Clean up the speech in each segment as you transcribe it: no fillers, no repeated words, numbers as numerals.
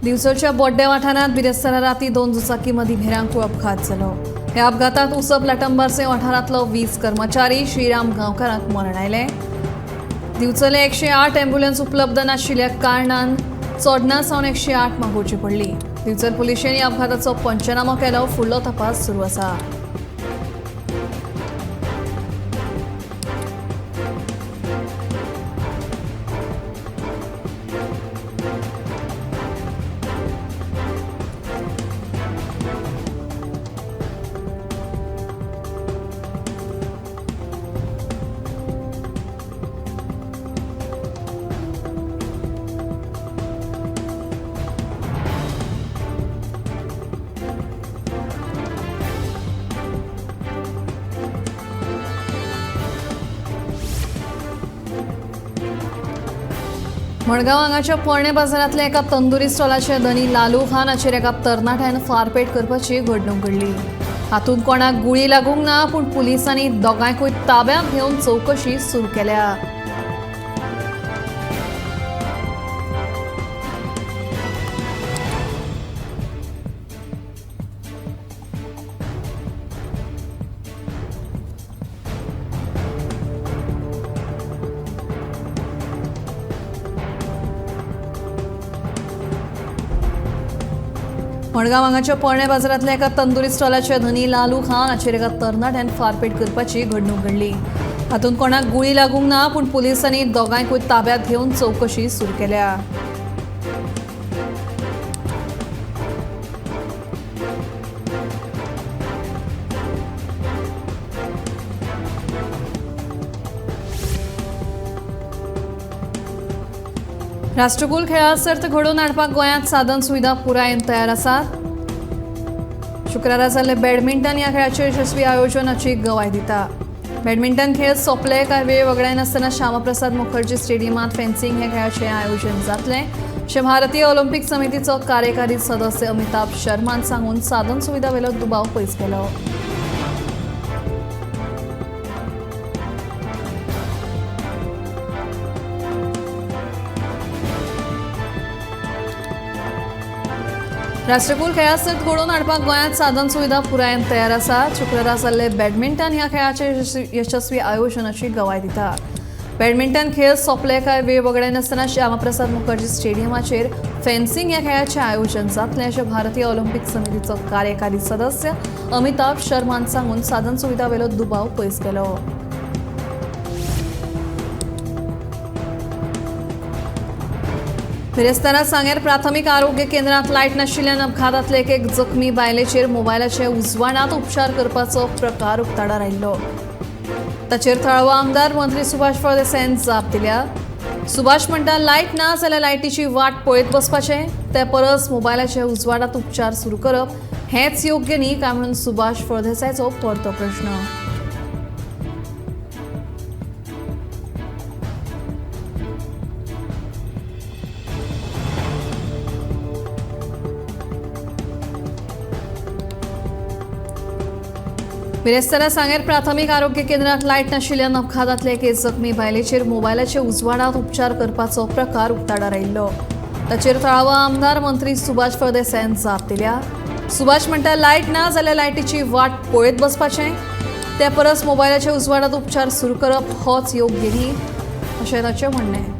दिवसाच्या बोड्डे वाठारांत बिरेस्तारा राती 2 दुचाकी मदीं भिरांकूळ अपघात जालो। ह्या अपघातांत उसप लाटंबारसे वाठारांतलो 20 कर्मचारी श्रीराम गांवकारांक मरण आयलें। दिवचले 108 अँब्युलन्स उपलब्ध नाशिल्ल्या कारणान चोडणा सावन 108 मागोवची पडली। दिवचल पुलिशेन ह्या अपघाताचो पंचनामो केलो। फुडलो तपास सुरू आसा। मडगांव हांगाच्या पोरणे बाजारांतल्या एका तंदुरी स्टॉलाचे धनी लालू खान हाचेर एका तरणाट्यान फारपेट करपाची घडणूक घडली। हातूंत कोणाक गुळी लागूंक ना, पूण पुलिसांनी दोगांयकूय ताब्यांत घेवन चवकशी सुरू केल्या। मडगांव हांगाच्या पोरणे बाजारांतल्या एका तंदुरी स्टॉलाचे धनी लालू खान हाचेर एका तरणाट्यान फारपेट करपाची घडणूक घडली। हातूंत कोणाक गुळी लागूंक ना, पूण पुलिसांनी दोगांयकूय ताब्यांत घेवन चवकशी सुरू केल्या। राष्ट्रकुल खेळा सर्त घडोवन हाडपाक गोंयांत साधन सुविधा पुरायेन तयार आसात। शुक्रारा जाल्ले बॅडमिंटन ह्या खेळाचे यशस्वी आयोजनाची गवाय दिता। बॅडमिंटन खेळ सोंपले काय वेळ वगडाय नासतना श्यामाप्रसाद मुखर्जी स्टेडियमांत फेन्सिंग हे खेळाचे आयोजन जातलें अशें भारतीय ऑलिंपिक समितीचो कार्यकारी सदस्य अमिताभ शर्मान सांगून साधन सुविधा वेलो दुबाव पयस केलो। राष्ट्रकुल खेळा सर्त घडोवन हाडपाक गोंयांत साधन सुविधा पुरायेन तयार आसात। शुक्रारा जाल्ले बॅडमिंटन ह्या खेळाचे यशस्वी आयोजनाची गवाय दिता। बॅडमिंटन खेळ सोंपले काय वेळ वगडाय नासतना श्यामाप्रसाद मुखर्जी स्टेडियमाचेर फेन्सिंग ह्या खेळाचे आयोजन जातलें अशें भारतीय ऑलिंपिक समितीचो कार्यकारी सदस्य अमिताभ शर्मान सांगून साधन सुविधा वेलो दुबाव पयस केलो। बिरेस्तारा सांगेर प्राथमीक आरोग्य केंद्रांत लायट नाशिल्ल्यान अपघातांतले एक जखमी बायलेचेर मोबायलाचे उजवाडांत उपचार करपाचो प्रकार उक्ताडार आयिल्लो। ताचेर थळावो आमदार मंत्री सुभाष फळदेसायान जाप दिल्या। सुभाष म्हणटा, लायट ना जाल्यार लायटीची वाट पळयत बसपाचें, ते परस मोबायलाचे उजवाडांत उपचार सुरू करप हेंच योग्य न्ही काय म्हणून सुभाष फळदेसायचो परतो प्रश्न। बिरेस्तारा सांगेर प्राथमीक आरोग्य केंद्रांत लायट नाशिल्ल्यान अपघातांतले एके जखमी बायलेचेर मोबायलाचे उजवाडांत उपचार करपाचो प्रकार उक्ताडार आयिल्लो। ताचेर थळावो आमदार मंत्री सुभाष फळदेसायान जाप दिल्या। सुभाष म्हणटा, लायट ना जाल्यार लायटीची वाट पळयत बसपाचें, ते परस मोबायलाचे उजवाडांत उपचार सुरू करप होच योग्य न्ही अशें ताचें म्हणणें।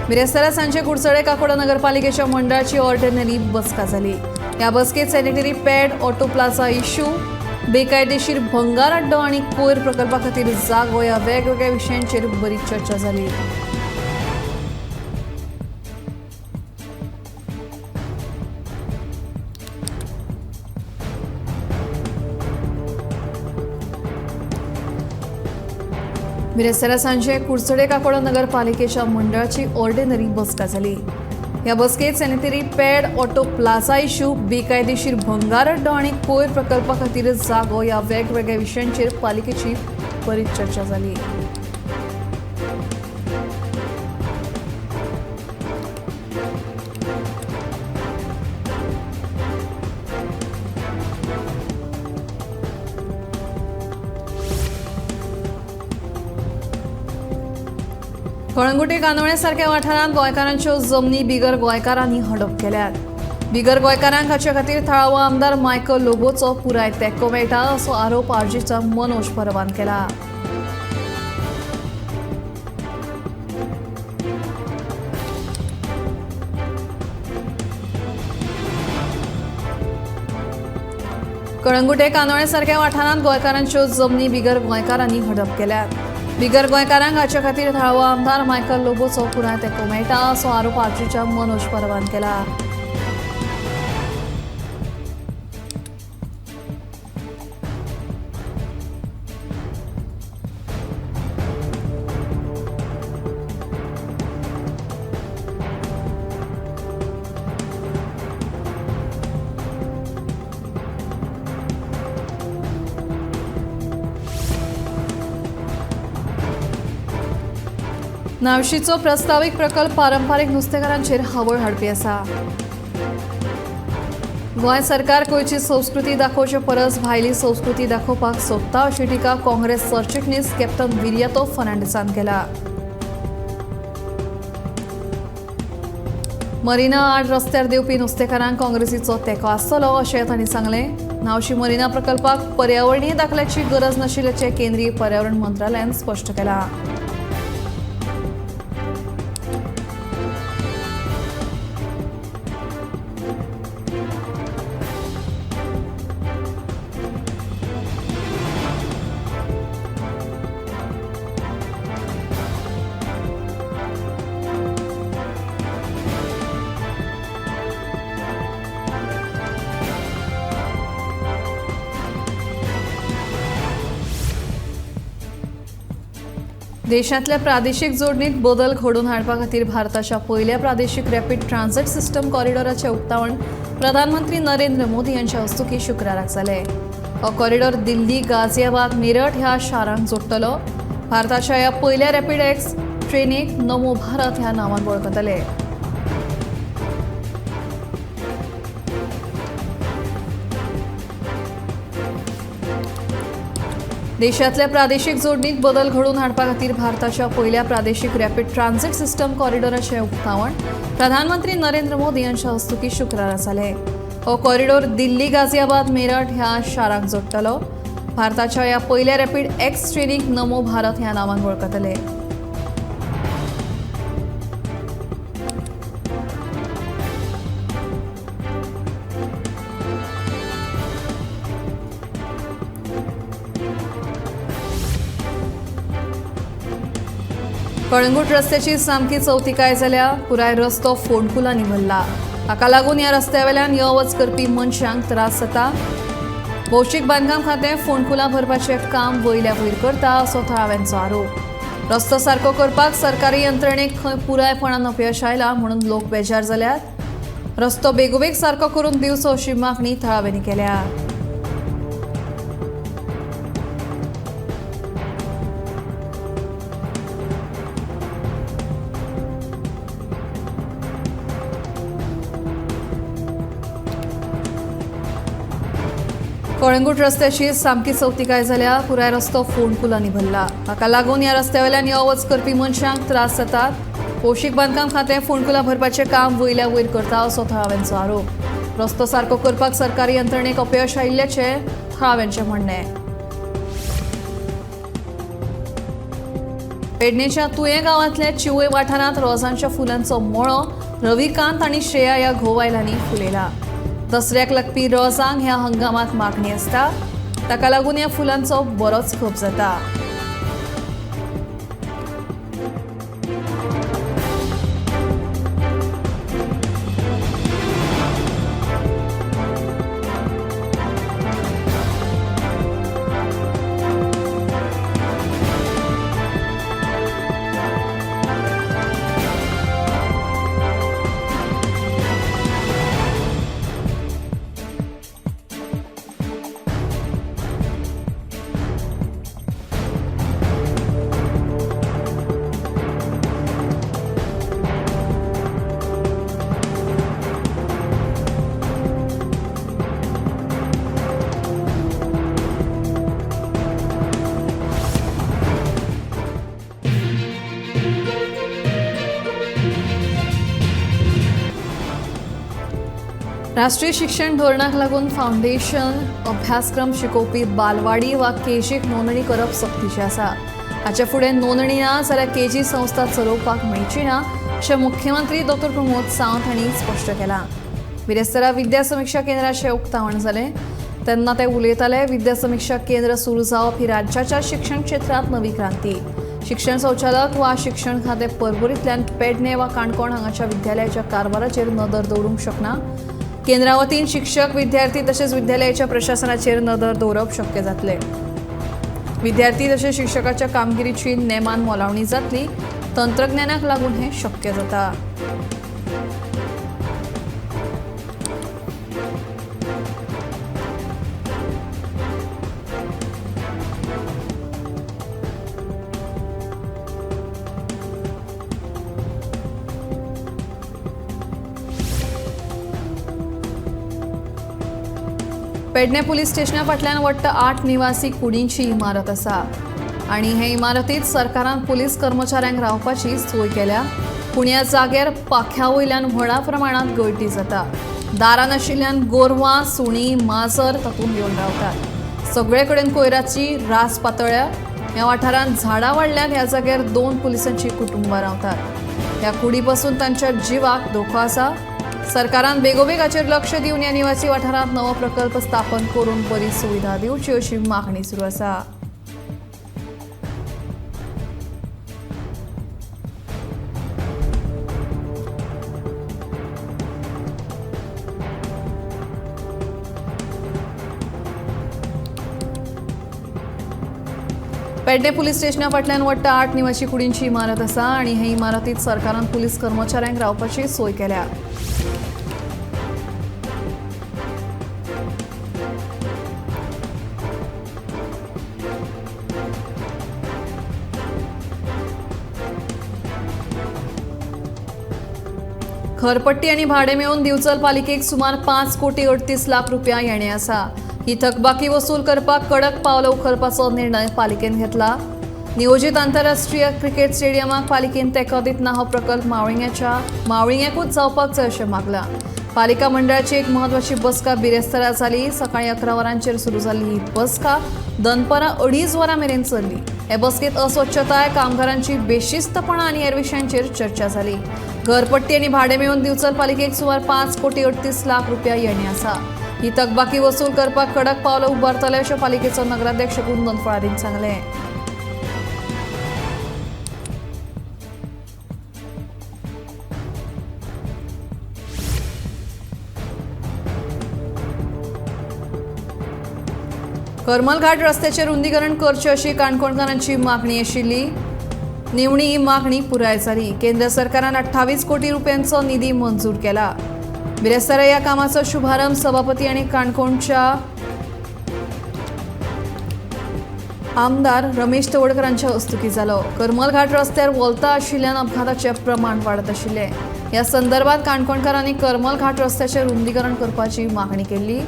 बिरेस्तारा सांजे कुडचडे काकोडा नगरपालिकेच्या मंडळाची ऑर्डिनरी बसका जाली। ह्या बसकेत sanitary pad, auto plaza issue, बेकायदेशीर भंगार अड्डो आनी कोयर प्रकल्पा खातीर जागो ह्या वेगवेगळ्या विशयांचेर बरीच चर्चा जाली। बिरेस्तारा सांजे कुडचडे काकोडा नगरपालिकेच्या मंडळाची ऑर्डिनरी बसका जाली। ह्या बसकेत sanitary pad, auto plaza issue, बेकायदेशीर भंगार अड्डो आनी कोयर प्रकल्पा खातीर जागो ह्या वेगवेगळ्या विशयांचेर पालिकेची बरीच चर्चा जाली। कळंगुटे कांदोळे सारख्या वाठारांत गोंयकारांच्यो जमनी बिगर गोंयकारांनी हडप केल्यात. बिगर गोंयकारांक हाचे खातीर थळावो आमदार मायकल लोबोचो पुराय तेंको मेळटा असो आरोप आरजीच्या मनोज परबान केला. कळंगुटे कांदोळे सारख्या वाठारांत गोंयकारांच्यो जमनी बिगर गोंयकारांनी हडप केल्यात. बिगर गोंयकारांक हाचे खातीर थळावो आमदार मायकल लोबोचो पुराय तेंको मेळटा असो आरोप आरजीच्या मनोज परबान केला. नावशीचो प्रस्ताविक प्रकल्प पारंपारीक नुस्तेकारांचेर हावळ हाडपी आसा. गोंय सरकार गोंयची संस्कृती दाखोवचे परस भायली संस्कृती दाखोवपाक सोदता अशी टिका काँग्रेस सरचिटणीस कॅप्टन विर्यातो फर्नांडिसान केला. मरिना आड रस्त्यार देवपी नुस्तेकारांक काँग्रेसीचो तेंको आसतलो अशें तांणी सांगलें. नावशी मरिना प्रकल्पाक पर्यावरणीय दाखल्याची गरज नाशिल्ल्याचें केंद्रीय पर्यावरण मंत्रालयान स्पश्ट केलां. देशांतल्या प्रादेशीक जोडणीत बदल घडोवन हाडपा खातीर भारताच्या पयल्या प्रादेशीक रॅपीड ट्रान्झिट सिस्टम कॉरिडॉराचें उक्तावण प्रधानमंत्री नरेंद्र मोदी हांच्या हस्तुकी शुक्राराक जालें. हो कॉरिडॉर दिल्ली, गाझियाबाद, मेरठ ह्या शारांक जोडटलो. भारताच्या ह्या पयल्या रॅपीड एक्स ट्रेनीक नमो भारत ह्या नांवान वळखतले. देशांतल्या प्रादेशीक जोडणीत बदल घडोवन हाडपा खातीर भारताच्या पयल्या प्रादेशीक रॅपीड ट्रान्झिट सिस्टम कॉरिडॉराचें उक्तावण प्रधानमंत्री नरेंद्र मोदी हांच्या हस्तुकी शुक्रारा जालें. हो कॉरिडॉर दिल्ली, गाझियाबाद, मेरठ ह्या शारांक जोडटलो. भारताच्या ह्या पयल्या रॅपीड एक्स ट्रेनीक नमो भारत ह्या नांवान वळखतले. कळंगूट रस्त्याची सामकी चवथिकाय जाल्या. पुराय रस्तो फोंडकुलांनी भरला. हाका लागून ह्या रस्त्यावेल्यान यो वच करपी मनशांक त्रास जाता. भौशीक बांदकाम खातें फोंडकुलां भरपाचें काम वयल्या वयर करता असो थळाव्यांचो आरोप. रस्तो सारको करपाक सरकारी यंत्रणेक खंय पुरायपणान अपयश आयलां म्हणून लोक बेजार जाल्यात. रस्तो बेगोबेग सारको करून दिवचो अशी मागणी थळाव्यांनी केल्या. कळंगूट रस्त्याची सामकी चवथिकाय जाल्या. पुराय रस्तो फोंडकुलांनी भरला. हाका लागून ह्या रस्त्यावेल्यान यो वच करपी मनशांक त्रास जातात. भौशीक बांदकाम खातें फोंडकुलां भरपाचें काम वयल्या वयर करता असो थळाव्यांचो आरोप. रस्तो सारको करपाक सरकारी यंत्रणेक अपयश आयिल्ल्याचें थळाव्यांचें म्हणणें. पेडणेच्या तुये गांवांतल्या चिवय वाठारांत रोजांच्या फुलांचो मळो रविकांत आनी श्रेया ह्या घोव बायलांनी फुलयला. दसऱ्याक लागपी रोजांक ह्या हंगामात मागणी आसता. ताका लागून ह्या फुलांचो बरोच खप जाता. राष्ट्रीय शिक्षण धोरणाक लागून फाउंडेशन अभ्यासक्रम शिकोवपी बालवाडी वा केजीक नोंदणी करप सक्तीचें आसा. हाचे फुडें नोंदणी ना जाल्यार केजी संस्था चलोवपाक मेळची ना अशें मुख्यमंत्री डॉ. प्रमोद सावंत हांणी स्पश्ट केलां. बिरेस्तारा विद्या समिक्षा केंद्राचें उक्तावण जालें तेन्ना ते उलयताले. विद्या समिक्षा केंद्र सुरू जावप ही राज्याच्या शिक्षण क्षेत्रांत नवी क्रांती. शिक्षण संचालक वा शिक्षण खातें परवरींतल्यान पेडणे वा काणकोण हांगाच्या विद्यालयाच्या कारभाराचेर नदर दवरूंक शकना. केंद्रा वतीन शिक्षक, विद्यार्थी तशेंच विद्यालयाच्या प्रशासनाचेर नदर दवरप शक्य जातलें. विद्यार्थी तशेंच शिक्षकाच्या कामगिरीची नेमान मोलावणी जातली. तंत्रज्ञानाक लागून हें शक्य जाता. पेडणे पुलीस स्टेशना फाटल्यान वट्ट 8 निवासी कुडींची इमारत आसा आनी हे इमारतींत सरकारान पुलीस कर्मचाऱ्यांक रावपाची सोय केल्या. पूण ह्या जाग्यार पाख्या वयल्यान व्हडा प्रमाणांत गळटी जाता. दारां नाशिल्ल्यान गोरवां, सुणीं, माजर तातूंत येवन रावतात. सगळे कडेन कोयराची रास पातळ्या. ह्या वाठारांत झाडां वाडल्यान ह्या जाग्यार 2 पुलिसांची कुटुंबां रावतात. ह्या कुडी पासून तांच्या जिवाक धोको आसा. सरकारान बेगोबेग हाचेर लक्ष दिवन ह्या निवासी वाठारांत नवो प्रकल्प स्थापन करून बरी सुविधा दिवची अशी मागणी सुरू आसा. पेडणे पुलीस स्टेशना फाटल्यान वट्ट 8 निवासी कुडींची इमारत आसा आनी हे इमारतींत सरकारान पुलीस कर्मचाऱ्यांक रावपाची सोय केल्या. घरपट्टी आनी भाडे मेळून दिवचल पालिकेक सुमार 5 कोटी 38 लाख रुपया येणे आसा. ही थकबाकी वसूल करपाक कडक पावलां उखलपाचो निर्णय पालिकेन घेतला. नियोजीत आंतरराष्ट्रीय क्रिकेट स्टेडियमाक पालिकेन तेंको दितना हो प्रकल्प मावळिंगेकूच जावपाक जाय अशें मागलां. पालिका मंडळाची एक म्हत्वाची बसका बिरेस्तारा जाली. सकाळीं 11 वरांचेर सुरू जाल्ली ही बसका दनपारां 2.5 वरां मेरेन चल्ली. हे बसकेंत अस्वच्छताय, कामगारांची बेशिस्तपणां आनी हेर विशयांचेर चर्चा जाली. घरपट्टी आनी भाडे मेळून दिवचल पालिकेक सुमार 5 कोटी 38 लाख रुपया येणे आसा. ही थकबाकी वसूल करपाक कडक पावलां उबारतले अशें पालिकेचो नगराध्यक्ष कुंदन फळारीन सांगलें. करमल घाट रस्त्याचें रुंदीकरण करचें अशी काणकोणकारांची मागणी आशिल्ली. निवणी ही मागणी पुराय जाली. केंद्र सरकारान 28 कोटी रुपयांचो निधी मंजूर केला. बिरेस्तारा ह्या कामाचो शुभारंभ सभापती आनी काणकोणच्या आमदार रमेश तवडकरांच्या हस्तुकी जालो. करमल घाट रस्त्यार वोलता आशिल्ल्यान अपघाताचें प्रमाण वाडत आशिल्लें. ह्या संदर्भात काणकोणकारांनी करमल घाट रस्त्याचें रुंदीकरण करपाची मागणी केल्ली.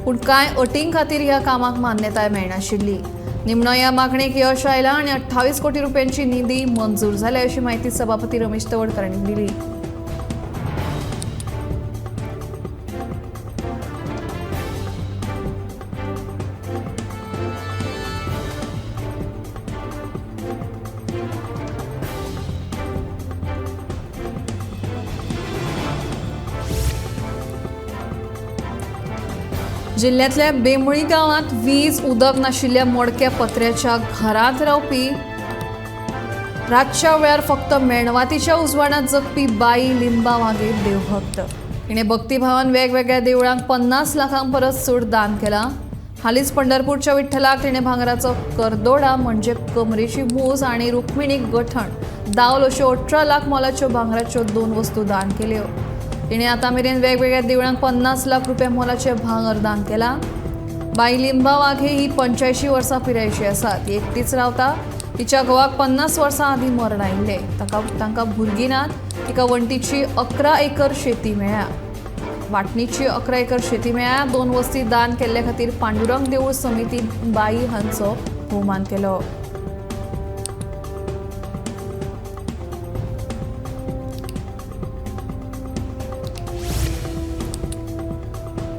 पूण कांय अटीं खातीर ह्या कामाक मान्यताय मेळनाशिल्ली. निमणो ह्या मागणेक यश आयलां आनी 28 कोटी रुपयांची निधी मंजूर जाल्या अशी माहिती सभापती रमेश तवडकरांनी दिली. जिल्ह्यातल्या बेमुळी गावात वीज उदक नाशिल्ल्या मोडक्या पत्र्याच्या घरात रावपी रातच्या वेळार फक्त मेणवातीच्या उजवाडात जगपी बाई लिंबा वाघे देवभक्त. हिणे भक्तिभावान वेगवेगळ्या देवळांक 50 लाखांक परस चड दान केलां. हालींच पंढरपूरच्या विठ्ठलाक तिणें भांगराचो करदोडा म्हणजे कमरेची मूज आनी रुक्मिणीक गठण दावल अश्यो 18 लाख मोलाच्यो भांगराच्यो 2 वस्तू दान केल्यो. तिणें आतां मेरेन वेगवेगळ्या देवळांक 50 लाख रुपया मोलाचें भांगर दान केलां. बाई लिंबा वाघे ही 85 वर्सां पिरायेची आसा. ती एकटीच रावता. तिच्या घोवाक 50 वर्सां आदीं मरण आयिल्लें. तांकां भुरगीं नात. तिका वण्टीची 11 एकर शेती मेळ्ळ्या. वाटणीची 11 एकर शेती मेळ्ळ्या. 2 वस्ती दान केल्ले खातीर पांडुरंग देवूळ समिती बाई हांचो भोवमान केलो.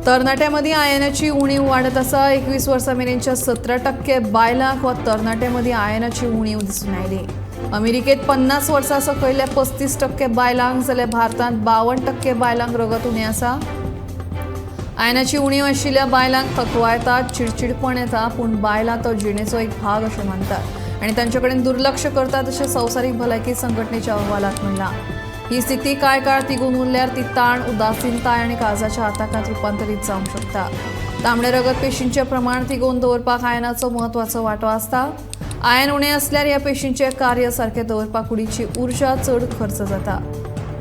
तरणाट्यामध्ये आयनाची उणीव वाढत आसा. 21 वर्सां मेरेनच्या 17% बायलांक वा तरणाट्यामध्ये आयनाची उणीव दिसून आयली. अमेरिकेत 50 वर्सां सकयल्या 35% बायलांक जाल्यार भारतांत 52% बायलांक रगत उणें आसा. आयनाची उणीव आशिल्ल्या बायलांक थकवा येता, चिडचिडपण येता, पूण बायलां तो जिणेचो एक भाग अशें मानतात आनी तांचे कडेन दुर्लक्ष करतात अशें संवसारीक भलायकी संघटनेच्या अहवालांत म्हणलां. ही स्थिती कांय काळ तिगून उरल्यार ती ताण, उदासीनताय आनी काळजाच्या आताकांत रुपांतरीत जावंक शकता. तांबडे रगत पेशींचें प्रमाण तिगोवन दवरपाक आयनाचो म्हत्वाचो वांटो आसता. आयन उणें आसल्यार ह्या पेशींचें कार्य सारकें दवरपाक कुडीची उर्जा चड खर्च जाता.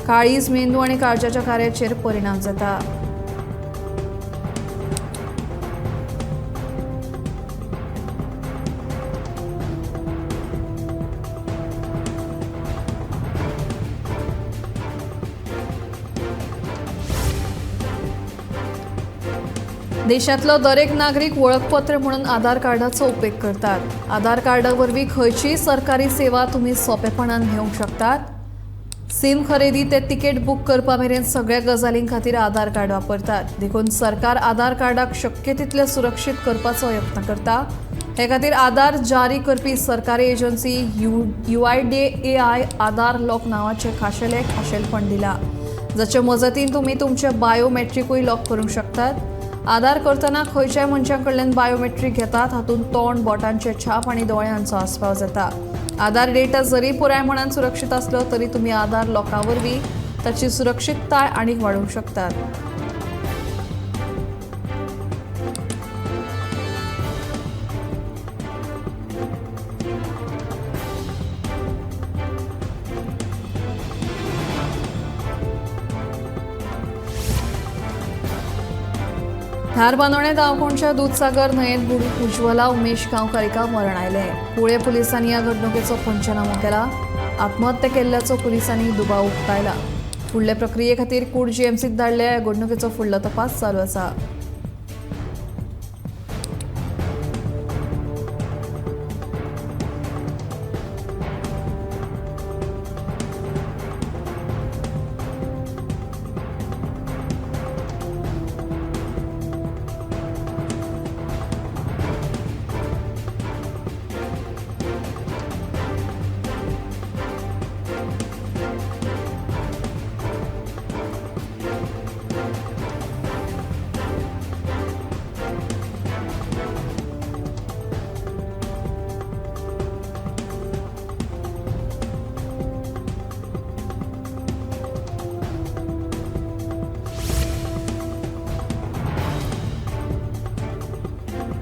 काळीज, मेंदू आनी काळजाच्या कार्याचेर परिणाम जाता. देशांतलो दरेक नागरीक वळखपत्र म्हणून आधार कार्डाचो उपेग करतात. आधार कार्डा वरवीं खंयचीय सरकारी सेवा तुमी सोंपेपणान घेवंक शकतात. सीम खरेदी ते तिकेट बूक करपा मेरेन सगळ्या गजालीं खातीर आधार कार्ड वापरतात. देखून सरकार आधार कार्डाक शक्य तितले सुरक्षीत करपाचो यत्न करता. हे खातीर आधार जारी करपी सरकारी एजन्सी UIDAI आधार लॉक नांवाचें खाशेलपण दिलां, जाचे मजतीन तुमी तुमचें बायोमेट्रिकूय लॉक करूंक शकतात. आधार करतना खंयच्याय मनशां कडल्यान बायोमेट्रीक घेतात, हातूंत तोंड, बोटांचे छाप आनी दोळ्यांचो आस्पाव जाता. आधार डेटा जरी पुरायपणान सुरक्षीत आसलो तरी तुमी आधार लॉका वरवीं ताची सुरक्षीतताय आनीक वाडोवंक शकतात. धार बांदोड्या गांवकोणच्या दूधसागर न्हंयेत बुडून उज्वला उमेश गांवकारिका मरण आयलें. कुळे पुलिसांनी ह्या घडणुकेचो पंचनामो केला. आत्महत्या केल्ल्याचो पुलिसांनी दुबाव उक्तायला. फुडले प्रक्रिये खातीर कूड GMCत धाडल्या. ह्या घडणुकेचो फुडलो तपास चालू आसा.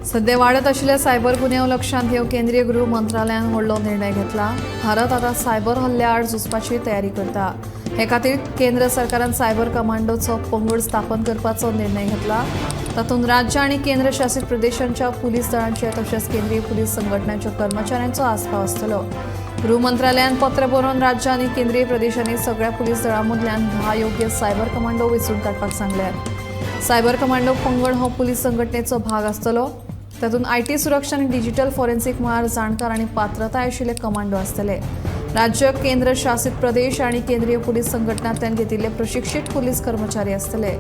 सध्या वाडत आशिल्ल्या सायबर गुन्यांव लक्षांत घेवन केंद्रीय गृह मंत्रालयान व्हडलो निर्णय घेतला. भारत आतां सायबर हल्ल्या आड झुजपाची तयारी करता. हे खातीर केंद्र सरकारान सायबर कमांडोचो पंगड स्थापन करपाचो निर्णय घेतला. तातूंत राज्य आनी केंद्र शासीत प्रदेशांच्या पुलीस दळांचे तशेंच केंद्रीय पुलीस संघटनांच्या कर्मचाऱ्यांचो आस्पाव आसतलो. गृह मंत्रालयान पत्र बरोवन राज्य आनी केंद्रीय प्रदेशांनी सगळ्या पुलीस दळां मदल्यान 10 योग्य सायबर कमांडो वेंचून काडपाक सांगल्यात. सायबर कमांडो पंगड हो पुलीस संघटनेचो भाग आसतलो. तातूंत IT सुरक्षा आनी डिजिटल फॉरेन्सिक मळार जाणकार आनी पात्रताय आशिल्ले कमांडो आसतले. राज्य, केंद्र शासीत प्रदेश आनी केंद्रीय पुलीस संघटनांतल्यान घेतिल्ले प्रशिक्षीत पुलीस कर्मचारी आसतले.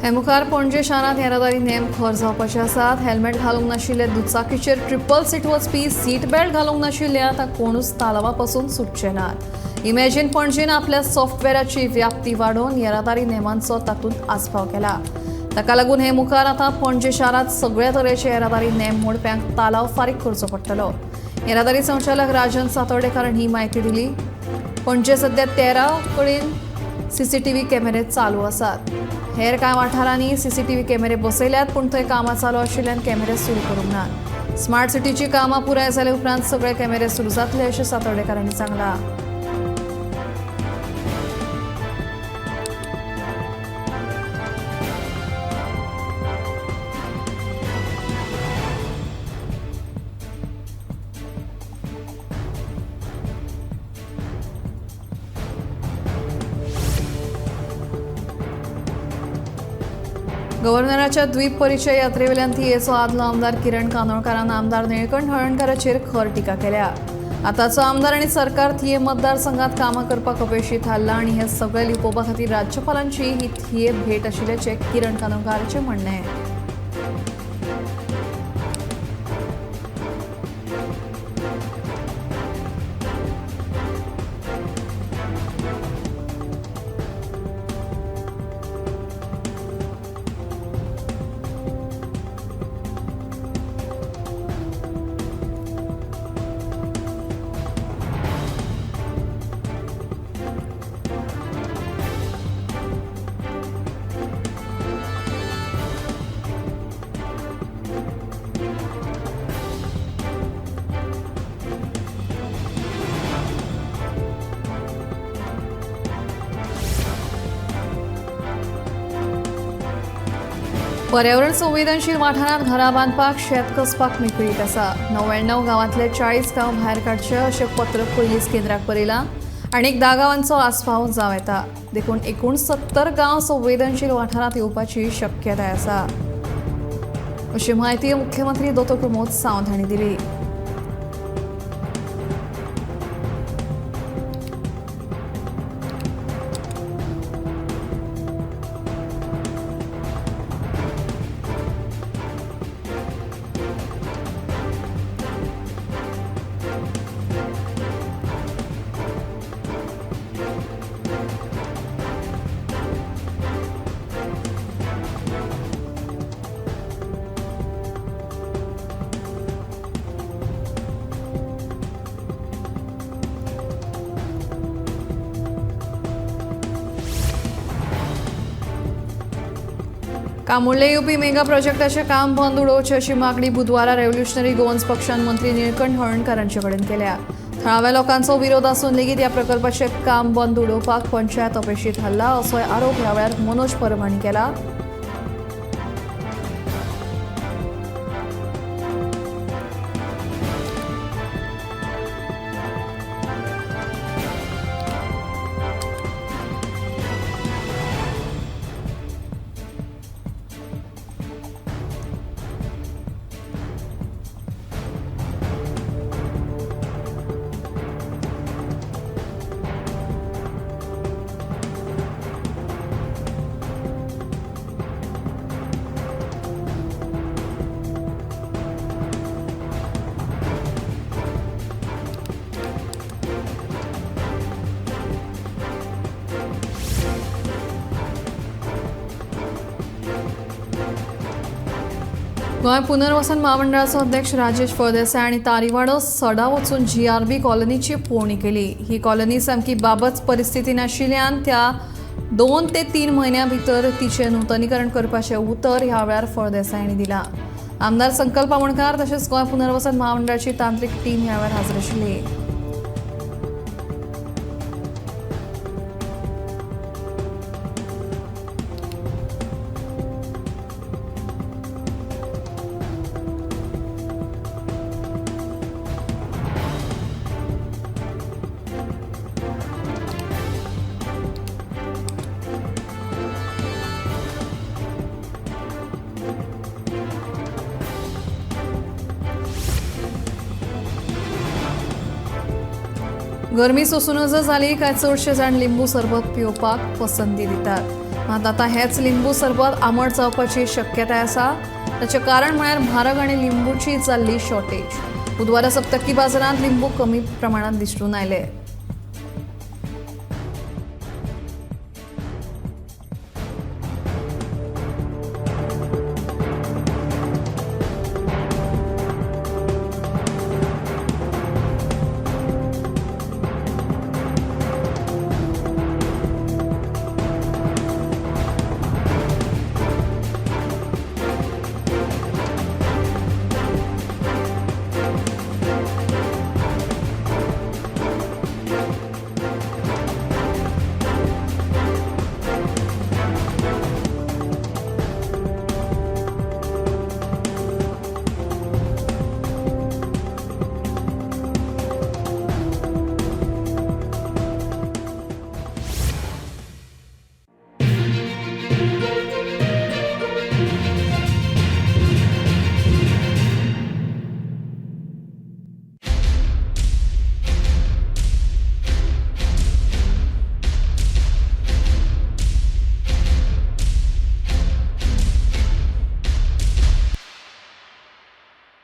हे मुखार पणजे शारांत येरादारी नेम खर जावपाचे आसात. हेल्मेट घालूंक नाशिल्ले दुचाकीचेर ट्रिपल सीट वचपी, सीट बेल्ट घालूंक नाशिल्ले आतां कोणूच तालवा पासून सुटचे नात. इमॅजिन पणजेन आपल्या सॉफ्टवेअराची व्याप्ती वाडोवन येरादारी नेमांचो तातूंत आस्पाव केला. ताका लागून हे मुखार आतां पणजे शारांत सगळ्या तरेचे येरादारी नेम मोडप्यांक तालाव फारीक करचो पडटलो. येरादारी संचालक राजन सातोडेकारान ही म्हायती दिली. पणजे सध्या 13 कडेन CCTV कॅमेरे चालू आसात. हेर कांय वाठारांनी CCTV कॅमेरे बसयल्यात, पूण थंय कामां चालू आशिल्ल्यान कॅमेरे सुरू करूंक नात. स्मार्ट सिटीची कामां पुराय जाले उपरांत सगळे कॅमेरे सुरू जातले अशें सातोडेकारांनी सांगलां. गव्हर्नराच्या द्वीप परिचय यात्रेवेल्यान तियेचो आदलो आमदार किरण कानोळकारान आमदार निळकंठ हळर्णकाराचेर खर टिका केल्या। आताचो आमदार आनी सरकार थिये मतदारसंघात कामां करपाक अपेशी थारला आनी हे सगळे लिपोवपा खातीर राज्यपालांची ही थिये भेट आशिल्ल्याचें किरण कानोळकाराचें म्हणणें। पर्यावरण संवेदनशील वाठारांत घरां बांदपाक शेत कसपाक मेकळीक आसा। 99 गांवांतले 40 गांव भायर काडचे अशें पत्रक पयलींच केंद्राक बरयलां। आनीक 10 गांवांचो आस्पाव जावं येता। देखून 69 गांव संवेदनशील वाठारांत येवपाची शक्यताय आसा, अशी माहिती मुख्यमंत्री दोतो प्रमोद सावंत हांणी दिली। कामुर्ले येवपी मेगा प्रोजेक्टाचें काम बंद उडोवचें अशी मागणी बुधवारा रेव्होल्युशनरी गोवन्स पक्षान मंत्री निळकंठ हळर्णकारांचे कडेन केल्या। थळाव्या लोकांचो विरोध आसून लेगीत ह्या प्रकल्पाचें काम बंद उडोवपाक पंचायत अपेशी थारला असोय आरोप ह्या वेळार मनोज परब हांणी केला। गोंय पुनर्वसन महामंडळाचो अध्यक्ष राजेश फळदेसाय हांणी तारीवाडो सडा वचून GRB कॉलनीची पळोवणी केली। ही कॉलनी सामकी बाबत परिस्थितीन आशिल्ल्यान त्या 2 ते 3 म्हयन्यां भितर तिचें नूतनीकरण करपाचें उतर ह्या वेळार फळदेसाय हांणी दिलां। आमदार संकल्प आमोणकार तशेंच गोंय पुनर्वसन महामंडळाची तांत्रीक टीम ह्या वेळार हाजीर आशिल्ली। गरमी सोंसूनच जाली काय चडशे जाण लिंबू सरबत पिवपाक पसंती दितात। मात आतां हेच लिंबू सरबत आंबट जावपाची शक्यताय आसा। ताचें कारण म्हळ्यार म्हारग आनी लिंबूची जाल्ली शॉर्टेज। बुधवारा सप्तकी बाजारांत लिंबू कमी प्रमाणात दिसून आयले।